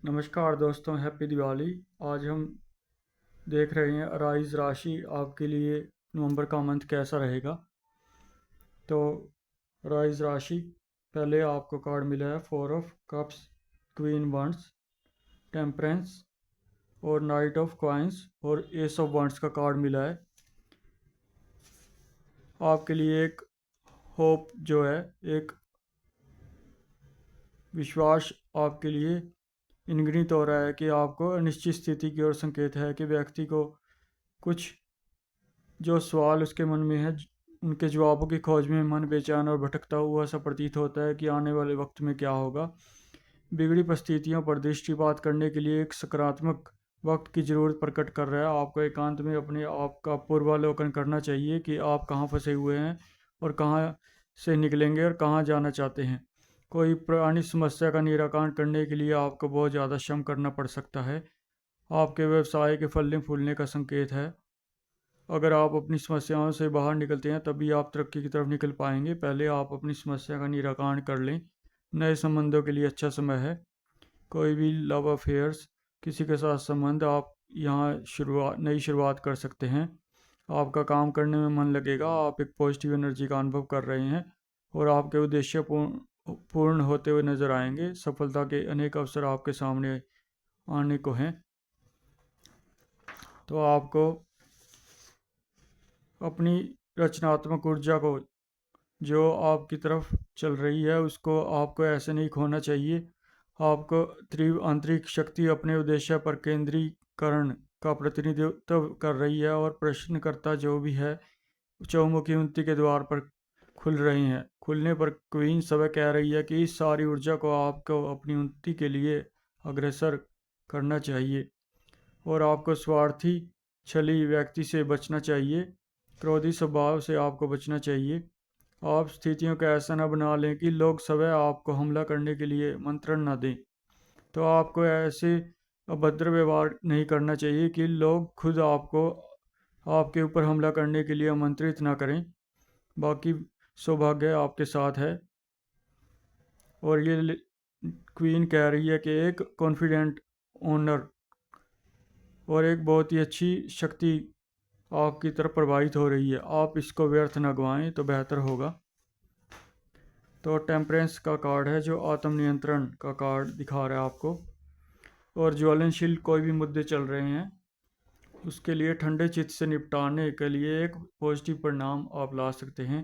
नमस्कार दोस्तों, हैप्पी दिवाली। आज हम देख रहे हैं अराइज राशि आपके लिए नवंबर का मंथ कैसा रहेगा। तो अराइज राशि, पहले आपको कार्ड मिला है 4 of cups, queen wands, temperance और नाइट ऑफ कॉइंस और एस ऑफ वंस का कार्ड मिला है। आपके लिए एक होप जो है, एक विश्वास आपके लिए इंगित हो रहा है कि आपको अनिश्चित स्थिति की ओर संकेत है कि व्यक्ति को कुछ जो सवाल उसके मन में है उनके जवाबों की खोज में मन बेचैन और भटकता हुआ सा प्रतीत होता है कि आने वाले वक्त में क्या होगा। बिगड़ी परिस्थितियों पर दृष्टिपात करने के लिए एक सकारात्मक वक्त की ज़रूरत प्रकट कर रहा है। आपको एकांत में अपने आप का पूर्वावलोकन करना चाहिए कि आप कहाँ फंसे हुए हैं और कहाँ से निकलेंगे और कहाँ जाना चाहते हैं। कोई पुरानी समस्या का निराकरण करने के लिए आपको बहुत ज़्यादा श्रम करना पड़ सकता है। आपके व्यवसाय के फलने फूलने का संकेत है। अगर आप अपनी समस्याओं से बाहर निकलते हैं तभी आप तरक्की की तरफ निकल पाएंगे। पहले आप अपनी समस्या का निराकरण कर लें। नए संबंधों के लिए अच्छा समय है। कोई भी लव अफेयर्स, किसी के साथ संबंध, आप यहाँ नई शुरुआत कर सकते हैं। आपका काम करने में मन लगेगा। आप एक पॉजिटिव एनर्जी का अनुभव कर रहे हैं और आपके उद्देश्य पूर्ण होते हुए नजर आएंगे। सफलता के अनेक अवसर आपके सामने आने को हैं। तो आपको अपनी रचनात्मक ऊर्जा को जो आपकी तरफ चल रही है उसको आपको ऐसे नहीं खोना चाहिए। आपको तीव्र आंतरिक शक्ति अपने उद्देश्य पर केंद्रीकरण का प्रतिनिधित्व कर रही है और प्रश्नकर्ता जो भी है चौमुखी उन्नति के द्वार पर खुल रहे हैं। खुलने पर क्वीन सब कह रही है कि इस सारी ऊर्जा को आपको अपनी उन्नति के लिए अग्रसर करना चाहिए और आपको स्वार्थी छली व्यक्ति से बचना चाहिए। क्रोधी स्वभाव से आपको बचना चाहिए। आप स्थितियों को ऐसा न बना लें कि लोग स्वयं आपको हमला करने के लिए मंत्रण न दें। तो आपको ऐसे अभद्र व्यवहार नहीं करना चाहिए कि लोग खुद आपको आपके ऊपर हमला करने के लिए आमंत्रित ना करें। बाकी सौभाग्य आपके साथ है। और ये क्वीन कह रही है कि एक कॉन्फिडेंट ओनर और एक बहुत ही अच्छी शक्ति आपकी तरफ प्रवाहित हो रही है। आप इसको व्यर्थ न गवाएं तो बेहतर होगा। तो टेम्परेंस का कार्ड है जो आत्म नियंत्रण का कार्ड दिखा रहा है आपको। और ज्वलनशील कोई भी मुद्दे चल रहे हैं उसके लिए ठंडे चित्त से निपटाने के लिए एक पॉजिटिव परिणाम आप ला सकते हैं।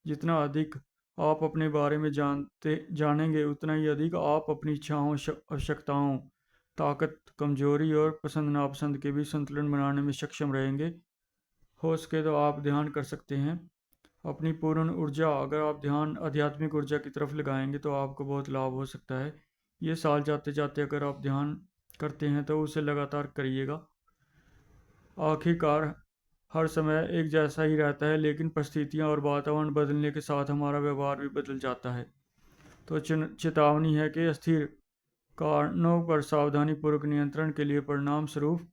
जितना अधिक आप अपने बारे में जानेंगे उतना ही अधिक आप अपनी इच्छाओं, आवश्यकताओं, ताकत, कमजोरी और पसंद नापसंद के भी संतुलन बनाने में सक्षम रहेंगे। हो सके तो आप ध्यान कर सकते हैं। अपनी पूर्ण ऊर्जा अगर आप ध्यान आध्यात्मिक ऊर्जा की तरफ लगाएंगे तो आपको बहुत लाभ हो सकता है। ये साल जाते जाते अगर आप ध्यान करते हैं तो उसे लगातार करिएगा। आखिरकार हर समय एक जैसा ही रहता है, लेकिन परिस्थितियाँ और वातावरण बदलने के साथ हमारा व्यवहार भी बदल जाता है। तो चेतावनी है कि अस्थिर कारणों पर सावधानीपूर्वक नियंत्रण के लिए परिणाम स्वरूप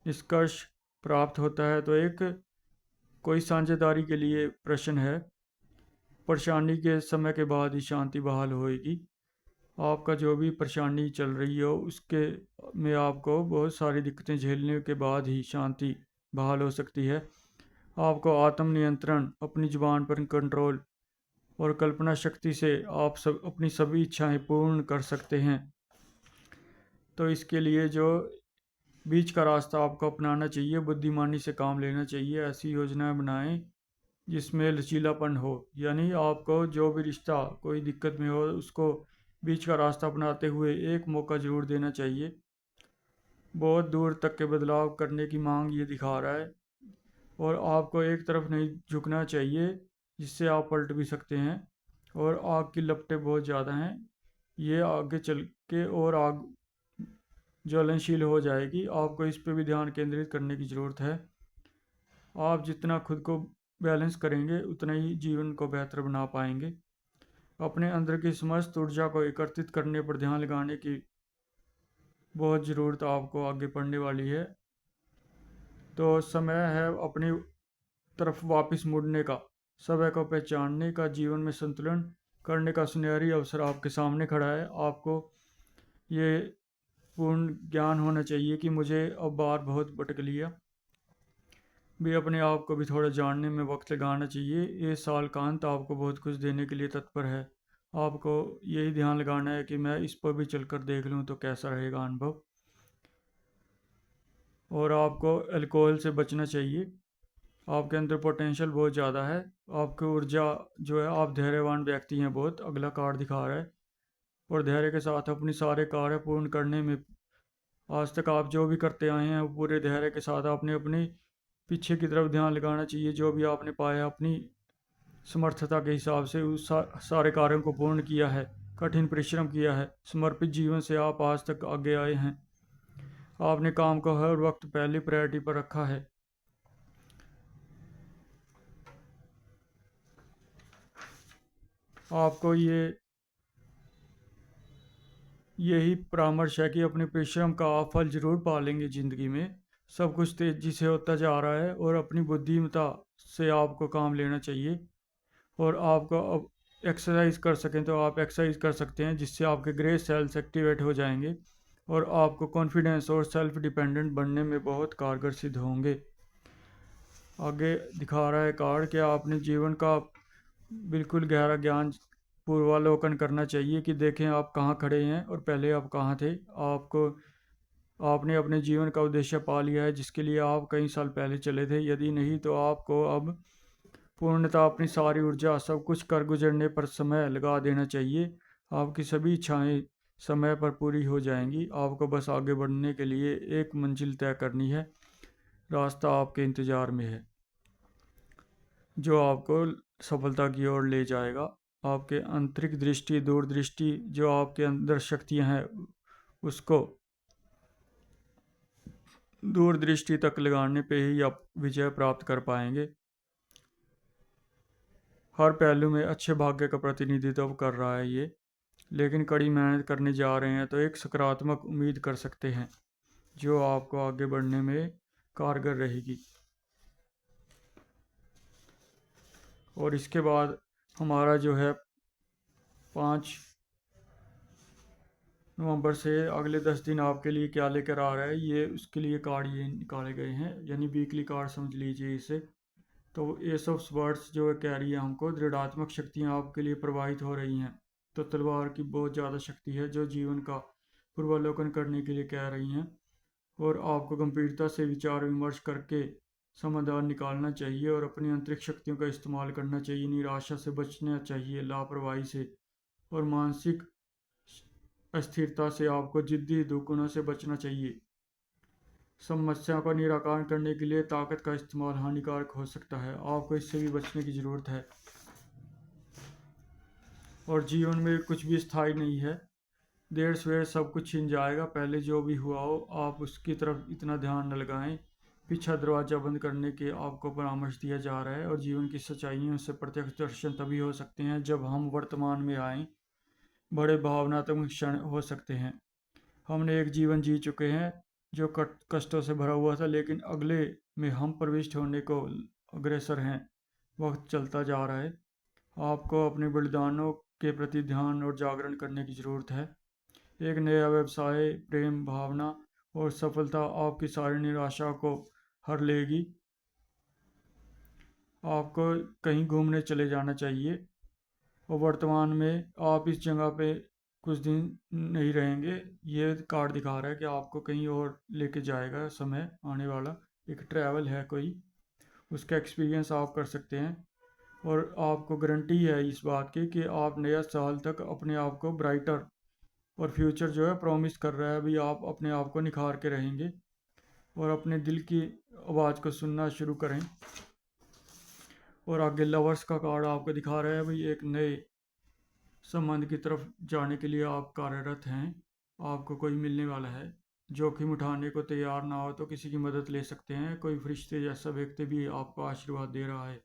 निष्कर्ष प्राप्त होता है। तो एक कोई साझेदारी के लिए प्रश्न है। परेशानी के समय के बाद ही शांति बहाल होएगी। आपका जो भी परेशानी चल रही हो उसके में आपको बहुत सारी दिक्कतें झेलने के बाद ही शांति बहाल हो सकती है। आपको आत्म नियंत्रण, अपनी जुबान पर कंट्रोल और कल्पना शक्ति से आप सब अपनी सभी इच्छाएं पूर्ण कर सकते हैं। तो इसके लिए जो बीच का रास्ता आपको अपनाना चाहिए, बुद्धिमानी से काम लेना चाहिए। ऐसी योजनाएं बनाएं जिसमें लचीलापन हो। यानी आपको जो भी रिश्ता कोई दिक्कत में हो उसको बीच का रास्ता अपनाते हुए एक मौका ज़रूर देना चाहिए। बहुत दूर तक के बदलाव करने की मांग ये दिखा रहा है और आपको एक तरफ नहीं झुकना चाहिए जिससे आप पलट भी सकते हैं। और आग की लपटें बहुत ज़्यादा हैं, ये आगे चल के और आग ज्वलनशील हो जाएगी। आपको इस पर भी ध्यान केंद्रित करने की ज़रूरत है। आप जितना खुद को बैलेंस करेंगे उतना ही जीवन को बेहतर बना पाएंगे। अपने अंदर की समस्त ऊर्जा को एकत्रित करने पर ध्यान लगाने की बहुत ज़रूरत आपको आगे पड़ने वाली है। तो समय है अपनी तरफ वापस मुड़ने का, समय को पहचानने का, जीवन में संतुलन करने का सुनहरी अवसर आपके सामने खड़ा है। आपको ये पूर्ण ज्ञान होना चाहिए कि मुझे अब बात बहुत भटक लिया, भी अपने आप को भी थोड़ा जानने में वक्त लगाना चाहिए। ये साल का अंत आपको बहुत कुछ देने के लिए तत्पर है। आपको यही ध्यान लगाना है कि मैं इस पर भी चलकर देख लूँ तो कैसा रहेगा अनुभव। और आपको अल्कोहल से बचना चाहिए। आपके अंदर पोटेंशियल बहुत ज़्यादा है, आपकी ऊर्जा जो है, आप धैर्यवान व्यक्ति हैं बहुत, अगला कार्ड दिखा रहा है। और धैर्य के साथ अपनी सारे कार्य पूर्ण करने में आज तक आप जो भी करते आए हैं वो पूरे धैर्य के साथ आपने अपने पीछे की तरफ ध्यान लगाना चाहिए। जो भी आपने पाया अपनी समर्थता के हिसाब से उस सारे कार्यों को पूर्ण किया है, कठिन परिश्रम किया है, समर्पित जीवन से आप आज तक आगे आए हैं। आपने काम को हर वक्त पहली प्रायोरिटी पर रखा है। आपको यही परामर्श है कि अपने परिश्रम का आप फल जरूर पालेंगे। ज़िंदगी में सब कुछ तेज़ी से होता जा रहा है और अपनी बुद्धिमत्ता से आपको काम लेना चाहिए। और आपको अब एक्सरसाइज कर सकें तो आप एक्सरसाइज कर सकते हैं, जिससे आपके ग्रे सेल्स एक्टिवेट हो जाएंगे और आपको कॉन्फिडेंस और सेल्फ डिपेंडेंट बनने में बहुत कारगर सिद्ध होंगे। आगे दिखा रहा है कार्ड कि आपने जीवन का बिल्कुल गहरा ज्ञान पूर्वावलोकन करना चाहिए कि देखें आप कहाँ खड़े हैं और पहले आप कहाँ थे। आपने अपने जीवन का उद्देश्य पा लिया है जिसके लिए आप कई साल पहले चले थे। यदि नहीं तो आपको अब पूर्णतः अपनी सारी ऊर्जा सब कुछ कर गुजरने पर समय लगा देना चाहिए। आपकी सभी इच्छाएं समय पर पूरी हो जाएंगी। आपको बस आगे बढ़ने के लिए एक मंजिल तय करनी है। रास्ता आपके इंतज़ार में है जो आपको सफलता की ओर ले जाएगा। आपके आंतरिक दृष्टि, दूरदृष्टि, जो आपके अंदर शक्तियां हैं उसको दूरदृष्टि तक लगाने पे ही आप विजय प्राप्त कर पाएंगे। हर पहलू में अच्छे भाग्य का प्रतिनिधित्व कर रहा है ये, लेकिन कड़ी मेहनत करने जा रहे हैं तो एक सकारात्मक उम्मीद कर सकते हैं जो आपको आगे बढ़ने में कारगर रहेगी। और इसके बाद हमारा जो है 5 नवंबर से अगले 10 दिन आपके लिए क्या लेकर आ रहा है, ये उसके लिए कार्ड ये निकाले गए हैं, यानी वीकली कार्ड समझ लीजिए इसे। तो एस ऑफ स्वर्ड्स जो है कह रही है हमको दृढ़ात्मक शक्तियाँ आपके लिए प्रवाहित हो रही हैं। तो तलवार की बहुत ज़्यादा शक्ति है जो जीवन का पूर्वावलोकन करने के लिए कह रही हैं। और आपको गंभीरता से विचार विमर्श करके समाधान निकालना चाहिए और अपनी आंतरिक शक्तियों का इस्तेमाल करना चाहिए। निराशा से बचना चाहिए, लापरवाही से और मानसिक अस्थिरता से आपको जिद्दी दुगुनों से बचना चाहिए। समस्या का निराकरण करने के लिए ताकत का इस्तेमाल हानिकारक हो सकता है, आपको इससे भी बचने की ज़रूरत है। और जीवन में कुछ भी स्थायी नहीं है, देर सवेर सब कुछ छिन जाएगा। पहले जो भी हुआ हो आप उसकी तरफ इतना ध्यान न लगाएं। पीछा दरवाज़ा बंद करने के आपको परामर्श दिया जा रहा है। और जीवन की सच्चाइयों से प्रत्यक्ष दर्शन तभी हो सकते हैं जब हम वर्तमान में आएँ। बड़े भावनात्मक क्षण हो सकते हैं। हमने एक जीवन जी चुके हैं जो कष्टों से भरा हुआ था, लेकिन अगले में हम प्रविष्ट होने को अग्रसर हैं। वक्त चलता जा रहा है। आपको अपने बलिदानों के प्रति ध्यान और जागरण करने की ज़रूरत है। एक नया व्यवसाय, प्रेम भावना और सफलता आपकी सारी निराशा को हर लेगी। आपको कहीं घूमने चले जाना चाहिए और वर्तमान में आप इस जगह पे कुछ दिन नहीं रहेंगे। ये कार्ड दिखा रहा है कि आपको कहीं और लेके जाएगा समय आने वाला। एक ट्रैवल है कोई, उसका एक्सपीरियंस आप कर सकते हैं। और आपको गारंटी है इस बात की कि आप नया साल तक अपने आप को ब्राइटर और फ्यूचर जो है प्रॉमिस कर रहा है, अभी आप अपने आप को निखार के रहेंगे और अपने दिल की आवाज़ को सुनना शुरू करें। और आगे लवर्स का कार्ड आपको दिखा रहा है, भाई एक नए संबंध की तरफ जाने के लिए आप कार्यरत हैं। आपको कोई मिलने वाला है। जोखिम उठाने को तैयार ना हो तो किसी की मदद ले सकते हैं। कोई फरिश्ते जैसा व्यक्ति भी आपको आशीर्वाद दे रहा है।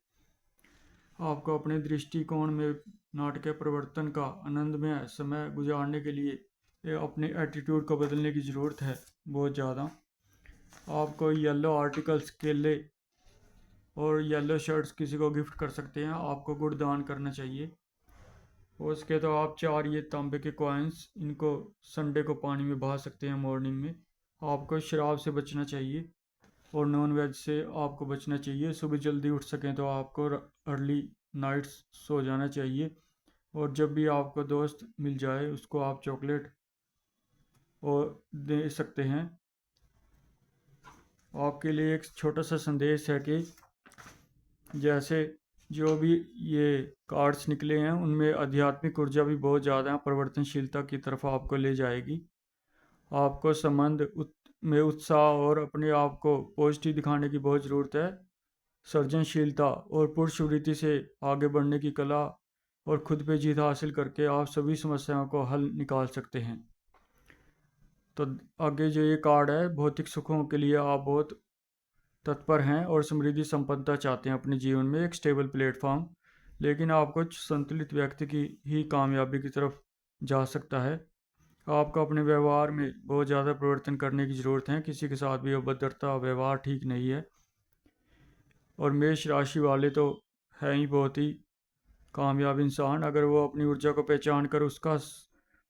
आपको अपने दृष्टिकोण में नाटकीय परिवर्तन का आनंदमय समय गुजारने के लिए अपने एटीट्यूड को बदलने की ज़रूरत है बहुत ज़्यादा। आपको येलो आर्टिकल्स, केले और येलो शर्ट्स किसी को गिफ्ट कर सकते हैं। आपको गुड़ दान करना चाहिए। हो सके तो आप 4 ये तांबे के कॉइन्स इनको संडे को पानी में बहा सकते हैं मॉर्निंग में। आपको शराब से बचना चाहिए और नॉन वेज से आपको बचना चाहिए। सुबह जल्दी उठ सकें तो आपको अर्ली नाइट्स सो जाना चाहिए। और जब भी आपको दोस्त मिल जाए उसको आप चॉकलेट और दे सकते हैं। आपके लिए एक छोटा सा संदेश है कि जैसे जो भी ये कार्ड्स निकले हैं उनमें आध्यात्मिक ऊर्जा भी बहुत ज़्यादा है, परिवर्तनशीलता की तरफ आपको ले जाएगी। आपको में उत्साह और अपने आप को पॉजिटिव दिखाने की बहुत ज़रूरत है। सर्जनशीलता और पुरुषवृत्ति से आगे बढ़ने की कला और खुद पे जीत हासिल करके आप सभी समस्याओं को हल निकाल सकते हैं। तो आगे जो ये कार्ड है, भौतिक सुखों के लिए आप बहुत तत्पर हैं और समृद्धि संपन्नता चाहते हैं अपने जीवन में, एक स्टेबल प्लेटफॉर्म। लेकिन आपको संतुलित व्यक्ति की ही कामयाबी की तरफ जा सकता है। आपको अपने व्यवहार में बहुत ज़्यादा परिवर्तन करने की ज़रूरत है। किसी के साथ भी अभद्रता व्यवहार ठीक नहीं है। और मेष राशि वाले तो है ही बहुत ही कामयाब इंसान। अगर वो अपनी ऊर्जा को पहचान कर उसका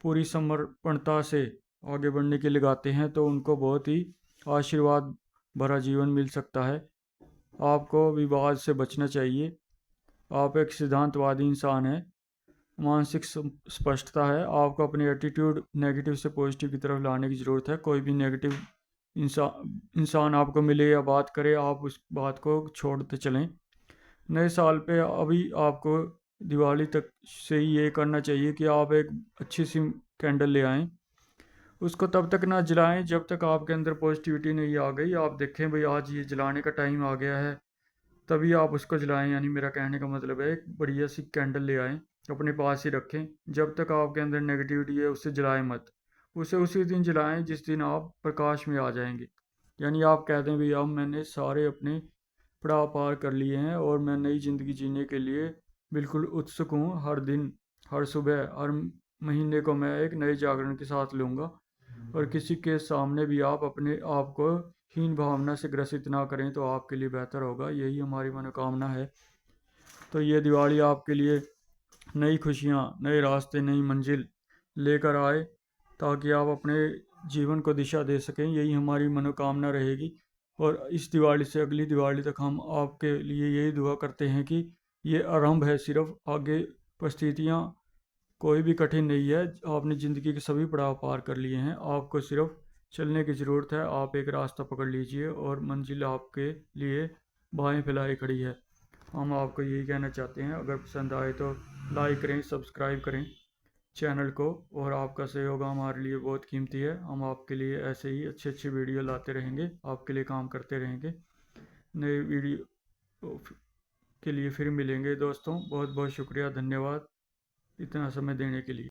पूरी समर्पणता से आगे बढ़ने के लिए लगाते हैं तो उनको बहुत ही आशीर्वाद भरा जीवन मिल सकता है। आपको विवाद से बचना चाहिए। आप एक सिद्धांतवादी इंसान हैं। मानसिक स्पष्टता है। आपको अपनी एटीट्यूड नेगेटिव से पॉजिटिव की तरफ लाने की ज़रूरत है। कोई भी नेगेटिव इंसान आपको मिले या बात करे, आप उस बात को छोड़ते चलें। नए साल पे अभी आपको दिवाली तक से ही ये करना चाहिए कि आप एक अच्छी सी कैंडल ले आएँ। उसको तब तक ना जलाएं जब तक आपके अंदर पॉजिटिविटी नहीं आ गई। आप देखें भाई आज ये जलाने का टाइम आ गया है, तभी आप उसको जलाएं। यानी मेरा कहने का मतलब है एक बढ़िया सी कैंडल ले आएँ, अपने पास ही रखें। जब तक आपके अंदर नेगेटिविटी है उसे जलाएं मत। उसे उसी दिन जलाएं जिस दिन आप प्रकाश में आ जाएंगे। यानी आप कह दें भाई अब मैंने सारे अपने पड़ाव पार कर लिए हैं और मैं नई ज़िंदगी जीने के लिए बिल्कुल उत्सुक हूँ। हर दिन, हर सुबह, हर महीने को मैं एक नए जागरण के साथ लूँगा। और किसी के सामने भी आप अपने आप को हीन भावना से ग्रसित ना करें तो आपके लिए बेहतर होगा। यही हमारी मनोकामना है। तो ये दिवाली आपके लिए नई खुशियाँ, नए रास्ते, नई मंजिल लेकर आए ताकि आप अपने जीवन को दिशा दे सकें। यही हमारी मनोकामना रहेगी। और इस दिवाली से अगली दिवाली तक हम आपके लिए यही दुआ करते हैं कि ये आरंभ है सिर्फ, आगे परिस्थितियाँ कोई भी कठिन नहीं है। आपने ज़िंदगी के सभी पड़ाव पार कर लिए हैं। आपको सिर्फ चलने की ज़रूरत है। आप एक रास्ता पकड़ लीजिए और मंजिल आपके लिए बाहें फैलाई खड़ी है। हम आपको यही कहना चाहते हैं। अगर पसंद आए तो लाइक करें, सब्सक्राइब करें चैनल को। और आपका सहयोग हमारे लिए बहुत कीमती है। हम आपके लिए ऐसे ही अच्छे अच्छे वीडियो लाते रहेंगे, आपके लिए काम करते रहेंगे। नए वीडियो के लिए फिर मिलेंगे दोस्तों। बहुत बहुत शुक्रिया, धन्यवाद इतना समय देने के लिए।